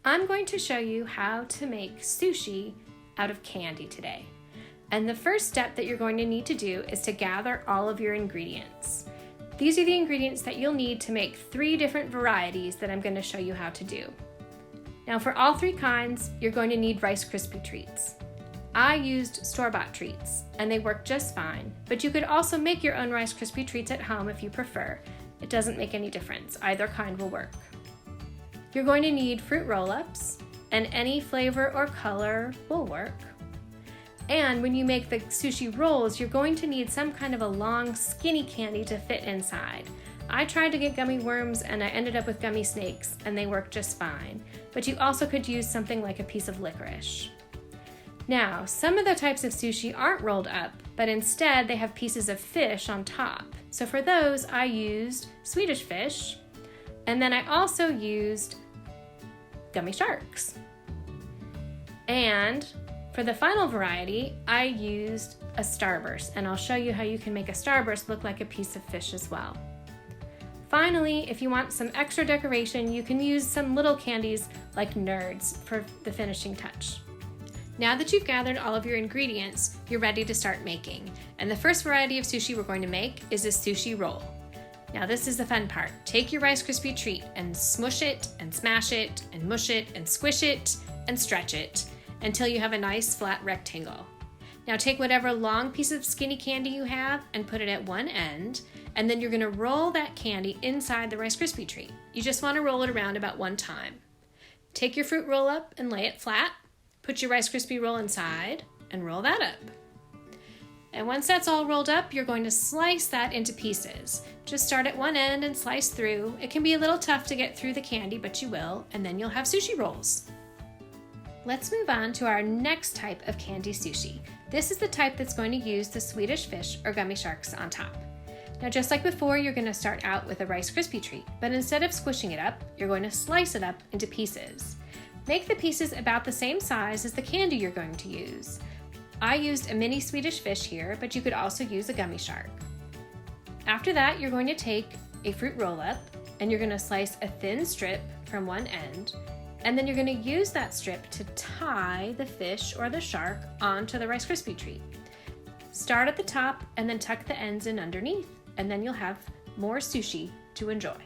I'm going to show you how to make sushi out of candy today. And the first step that you're going to need to do is to gather all of your ingredients. These are the ingredients that you'll need to make 3 different varieties that I'm going to show you how to do. Now for all 3 kinds, you're going to need Rice Krispie treats. I used store-bought treats and they work just fine, but you could also make your own Rice Krispie treats at home if you prefer. It doesn't make any difference. Either kind will work. You're going to need fruit roll-ups, and any flavor or color will work. And when you make the sushi rolls, you're going to need some kind of a long, skinny candy to fit inside. I tried to get gummy worms and I ended up with gummy snakes, and they work just fine. But you also could use something like a piece of licorice. Now, some of the types of sushi aren't rolled up, but instead they have pieces of fish on top. So for those, I used Swedish fish, and then I also used gummy sharks. And for the final variety, I used a Starburst, and I'll show you how you can make a Starburst look like a piece of fish as well. Finally, if you want some extra decoration, you can use some little candies like nerds for the finishing touch. Now that you've gathered all of your ingredients, you're ready to start making. And the first variety of sushi we're going to make is a sushi roll. Now this is the fun part. Take your Rice Krispie treat and smush it and smash it and mush it and squish it and stretch it until you have a nice flat rectangle. Now take whatever long piece of skinny candy you have and put it at one end, and then you're going to roll that candy inside the Rice Krispie treat. You just want to roll it around about 1 time. Take your fruit roll up and lay it flat. Put your Rice Krispie roll inside and roll that up. And once that's all rolled up, you're going to slice that into pieces. Just start at one end and slice through. It can be a little tough to get through the candy, but you will, and then you'll have sushi rolls. Let's move on to our next type of candy sushi. This is the type that's going to use the Swedish fish or gummy sharks on top. Now just like before, you're going to start out with a Rice Krispie treat, but instead of squishing it up, you're going to slice it up into pieces. Make the pieces about the same size as the candy you're going to use. I used a mini Swedish fish here, but you could also use a gummy shark. After that, you're going to take a fruit roll-up and you're going to slice a thin strip from one end, and then you're going to use that strip to tie the fish or the shark onto the Rice Krispie treat. Start at the top and then tuck the ends in underneath, and then you'll have more sushi to enjoy.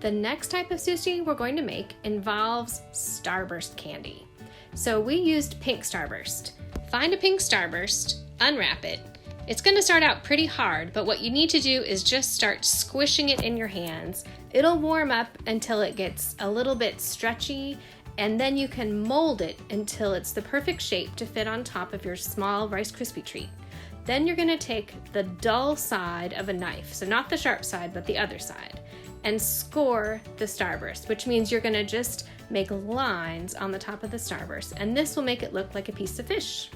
The next type of sushi we're going to make involves Starburst candy. So we used pink Starburst. Find a pink Starburst, unwrap it. It's going to start out pretty hard, but what you need to do is just start squishing it in your hands. It'll warm up until it gets a little bit stretchy, and then you can mold it until it's the perfect shape to fit on top of your small Rice Krispie treat. Then you're going to take the dull side of a knife, so not the sharp side, but the other side, and score the Starburst, which means you're going to just make lines on the top of the Starburst, and this will make it look like a piece of fish.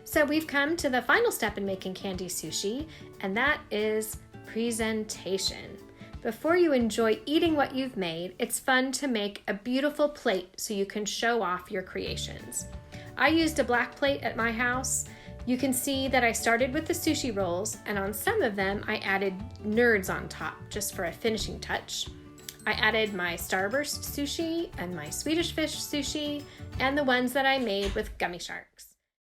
So we've come to the final step in making candy sushi, and that is presentation. Before you enjoy eating what you've made, it's fun to make a beautiful plate so you can show off your creations. I used a black plate at my house. You can see that I started with the sushi rolls, and on some of them I added nerds on top just for a finishing touch. I added my Starburst sushi and my Swedish fish sushi and the ones that I made with gummy sharks.